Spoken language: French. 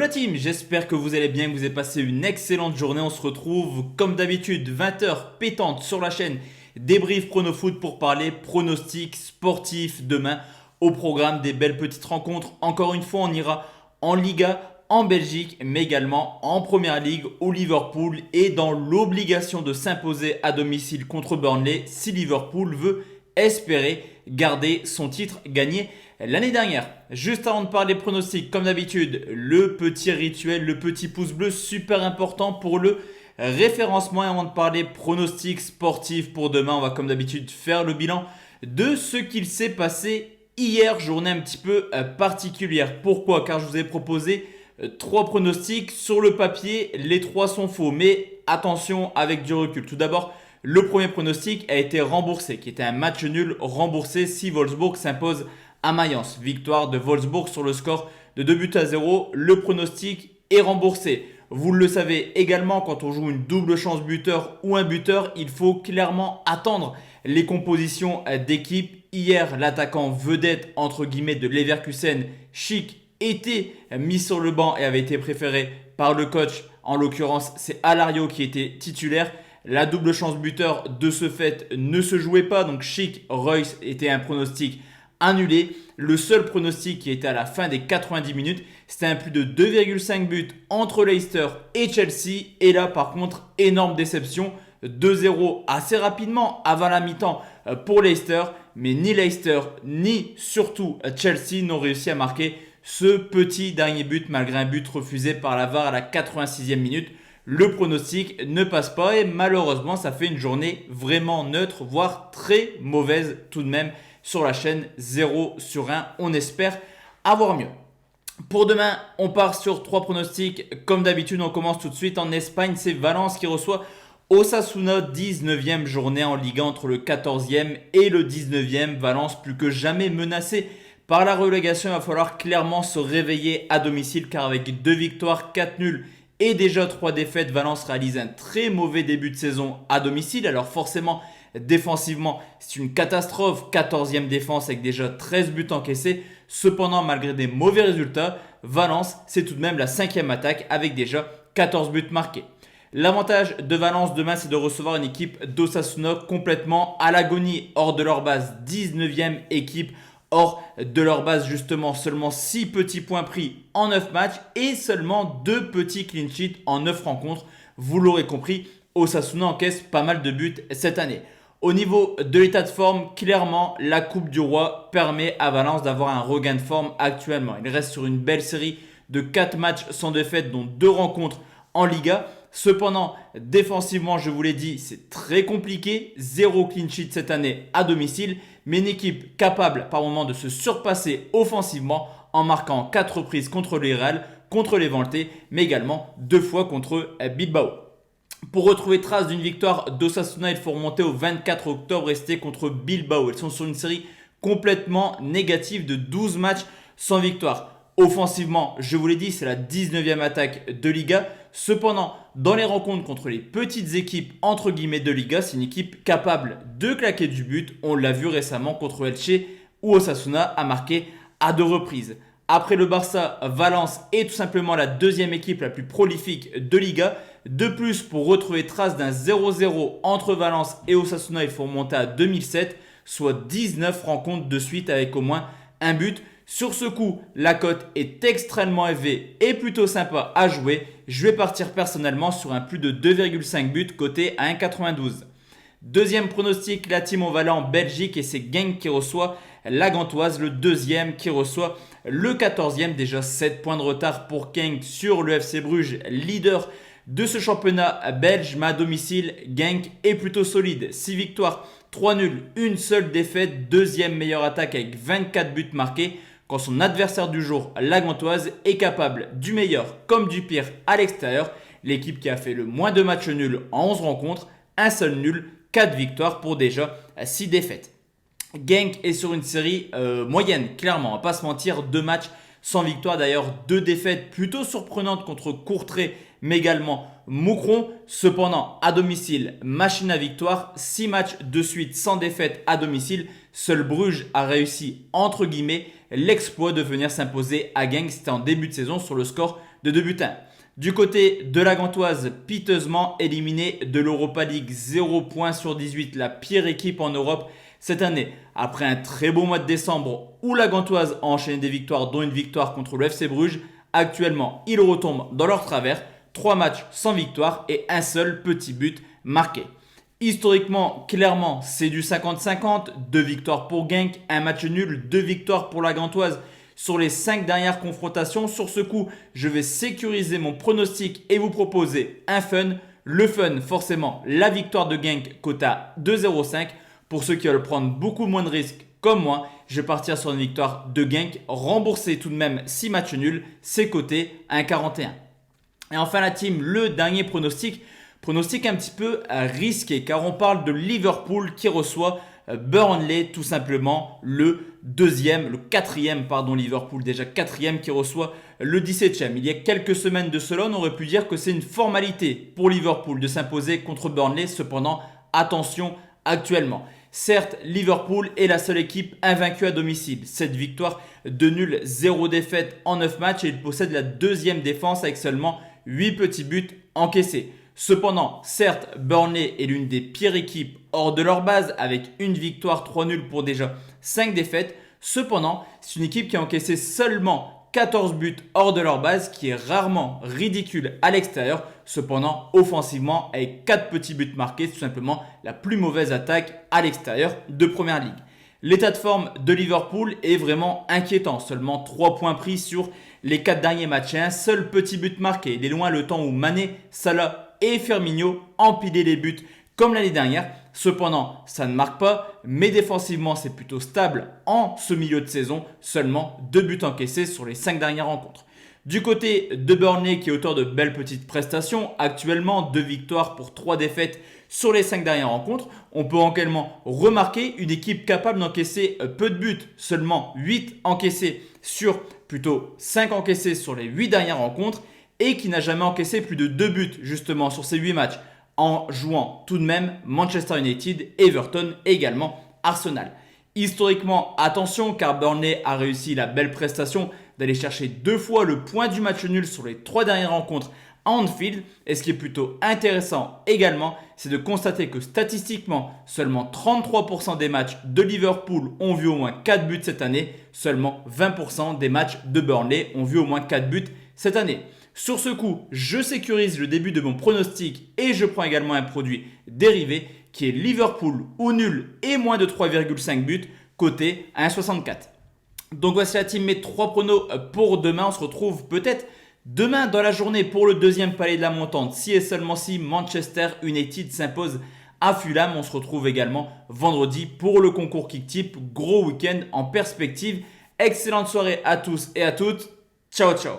la team, j'espère que vous allez bien, que vous avez passé une excellente journée. On se retrouve comme d'habitude 20h pétante sur la chaîne Débrief Prono Foot pour parler pronostics sportifs demain au programme des belles petites rencontres. Encore une fois, on ira en Liga, en Belgique, mais également en Première Ligue où Liverpool est dans l'obligation de s'imposer à domicile contre Burnley si Liverpool veut espérer garder son titre gagné l'année dernière. Juste avant de parler pronostics, comme d'habitude, le petit rituel, le petit pouce bleu super important pour le référencement. Et avant de parler pronostics sportifs pour demain, on va comme d'habitude faire le bilan de ce qu'il s'est passé hier, journée un petit peu particulière. Pourquoi? Car je vous ai proposé 3 pronostics. Sur le papier, les 3 sont faux, mais attention avec du recul. Tout d'abord, le premier pronostic a été remboursé, qui était un match nul remboursé si Wolfsburg s'impose à Mayence. Victoire de Wolfsburg sur le score de 2-0. Le pronostic est remboursé. Vous le savez également, quand on joue une double chance buteur ou un buteur, il faut clairement attendre les compositions d'équipe. Hier, l'attaquant vedette entre guillemets de Leverkusen, Schick, était mis sur le banc et avait été préféré par le coach. En l'occurrence, c'est Alario qui était titulaire. La double chance buteur de ce fait ne se jouait pas. Donc Schick, Reus était un pronostic annulé. Le seul pronostic qui était à la fin des 90 minutes, c'était un plus de 2,5 buts entre Leicester et Chelsea. Et là, par contre, énorme déception. 2-0 assez rapidement avant la mi-temps pour Leicester. Mais ni Leicester, ni surtout Chelsea n'ont réussi à marquer ce petit dernier but malgré un but refusé par la VAR à la 86e minute. Le pronostic ne passe pas et malheureusement, ça fait une journée vraiment neutre, voire très mauvaise tout de même sur la chaîne 0 sur 1. On espère avoir mieux. Pour demain, on part sur 3 pronostics. Comme d'habitude, on commence tout de suite en Espagne. C'est Valence qui reçoit Osasuna, 19e journée en Liga entre le 14e et le 19e. Valence plus que jamais menacée par la relégation. Il va falloir clairement se réveiller à domicile car avec 2 victoires, 4 nuls et déjà 3 défaites, Valence réalise un très mauvais début de saison à domicile. Alors forcément, défensivement, c'est une catastrophe. 14e défense avec déjà 13 buts encaissés. Cependant, malgré des mauvais résultats, Valence, c'est tout de même la 5e attaque avec déjà 14 buts marqués. L'avantage de Valence demain, c'est de recevoir une équipe d'Osasuna complètement à l'agonie, hors de leur base. 19e équipe hors de leur base, justement, seulement 6 petits points pris en 9 matchs et seulement 2 petits clean sheets en 9 rencontres. Vous l'aurez compris, Osasuna encaisse pas mal de buts cette année. Au niveau de l'état de forme, clairement, la Coupe du Roi permet à Valence d'avoir un regain de forme actuellement. Il reste sur une belle série de 4 matchs sans défaite, dont 2 rencontres en Liga. Cependant, défensivement, je vous l'ai dit, c'est très compliqué. 0 clean sheet cette année à domicile, mais une équipe capable par moment de se surpasser offensivement en marquant 4 reprises contre le Real, contre les Vantés, mais également 2 fois contre Bilbao. Pour retrouver trace d'une victoire d'Osasuna, il faut remonter au 24 octobre et c'était contre Bilbao. Ils sont sur une série complètement négative de 12 matchs sans victoire. Offensivement, je vous l'ai dit, c'est la 19e attaque de Liga. Cependant, dans les rencontres contre les petites équipes entre guillemets de Liga, c'est une équipe capable de claquer du but. On l'a vu récemment contre Elche où Osasuna a marqué à 2 reprises. Après le Barça, Valence est tout simplement la 2e équipe la plus prolifique de Liga. De plus, pour retrouver trace d'un 0-0 entre Valence et Osasuna, il faut remonter à 2007, soit 19 rencontres de suite avec au moins un but. Sur ce coup, la cote est extrêmement élevée et plutôt sympa à jouer. Je vais partir personnellement sur un plus de 2,5 buts coté à 1,92. Deuxième pronostic, la team on va aller en Belgique et c'est Genk qui reçoit la Gantoise, le deuxième qui reçoit le 14e. Déjà 7 points de retard pour Genk sur le FC Bruges, leader de ce championnat belge. Mais à domicile, Genk est plutôt solide. 6 victoires, 3 nuls, une seule défaite. Deuxième meilleure attaque avec 24 buts marqués. Quand son adversaire du jour, la Gantoise, est capable du meilleur comme du pire à l'extérieur. L'équipe qui a fait le moins de matchs nuls en 11 rencontres, un seul nul, 4 victoires pour déjà 6 défaites. Genk est sur une série moyenne, clairement, on va pas se mentir, 2 matchs sans victoire. D'ailleurs, 2 défaites plutôt surprenantes contre Courtrai, mais également Moucron. Cependant, à domicile, machine à victoire, 6 matchs de suite sans défaite à domicile. Seul Bruges a réussi, entre guillemets, l'exploit de venir s'imposer à Genk. C'était en début de saison sur le score de 2-1. Du côté de la Gantoise, piteusement éliminée de l'Europa League, 0 points sur 18, la pire équipe en Europe cette année. Après un très beau mois de décembre où la Gantoise a enchaîné des victoires, dont une victoire contre le FC Bruges, actuellement ils retombent dans leur travers, 3 matchs sans victoire et un seul petit but marqué. Historiquement, clairement, c'est du 50-50, 2 victoires pour Genk, un match nul, 2 victoires pour la Gantoise. Sur les 5 dernières confrontations, sur ce coup, je vais sécuriser mon pronostic et vous proposer un fun. Le fun, forcément, la victoire de Genk cote à 2,05. Pour ceux qui veulent prendre beaucoup moins de risques comme moi, je vais partir sur une victoire de Genk, rembourser tout de même 6 matchs nuls, c'est coté à 1,41. Et enfin la team, le dernier pronostic un petit peu risqué car on parle de Liverpool qui reçoit Burnley, tout simplement le quatrième Liverpool déjà quatrième qui reçoit le 17e. Il y a quelques semaines de cela, on aurait pu dire que c'est une formalité pour Liverpool de s'imposer contre Burnley. Cependant, attention actuellement. Certes, Liverpool est la seule équipe invaincue à domicile. 7 victoires, 2 nuls, 0 défaites en 9 matchs et il possède la deuxième défense avec seulement 8 petits buts encaissés. Cependant, certes, Burnley est l'une des pires équipes hors de leur base avec une victoire, 3 nuls pour déjà 5 défaites. Cependant, c'est une équipe qui a encaissé seulement 14 buts hors de leur base, qui est rarement ridicule à l'extérieur. Cependant, offensivement, avec 4 petits buts marqués, c'est tout simplement la plus mauvaise attaque à l'extérieur de Première Ligue. L'état de forme de Liverpool est vraiment inquiétant. Seulement 3 points pris sur les 4 derniers matchs et un seul petit but marqué. Il est loin le temps où Mané, Salah et Firmino empilaient les buts comme l'année dernière. Cependant, ça ne marque pas, mais défensivement, c'est plutôt stable en ce milieu de saison. Seulement 2 buts encaissés sur les 5 dernières rencontres. Du côté de Burnley qui est auteur de belles petites prestations, actuellement 2 victoires pour 3 défaites sur les 5 dernières rencontres. On peut également remarquer une équipe capable d'encaisser peu de buts, seulement 8 encaissés sur plutôt 5 encaissés sur les 8 dernières rencontres et qui n'a jamais encaissé plus de 2 buts justement sur ces 8 matchs en jouant tout de même Manchester United, Everton et également Arsenal. Historiquement, attention car Burnley a réussi la belle prestation d'aller chercher 2 fois le point du match nul sur les 3 dernières rencontres à Anfield. Et ce qui est plutôt intéressant également, c'est de constater que statistiquement, seulement 33% des matchs de Liverpool ont vu au moins 4 buts cette année. Seulement 20% des matchs de Burnley ont vu au moins 4 buts cette année. Sur ce coup, je sécurise le début de mon pronostic et je prends également un produit dérivé qui est Liverpool ou nul et moins de 3,5 buts coté à 1,64. Donc voici la team, mes 3 pronos pour demain. On se retrouve peut-être demain dans la journée pour le deuxième palier de la montante. Si et seulement si Manchester United s'impose à Fulham. On se retrouve également vendredi pour le concours Kicktip. Gros week-end en perspective. Excellente soirée à tous et à toutes. Ciao ciao.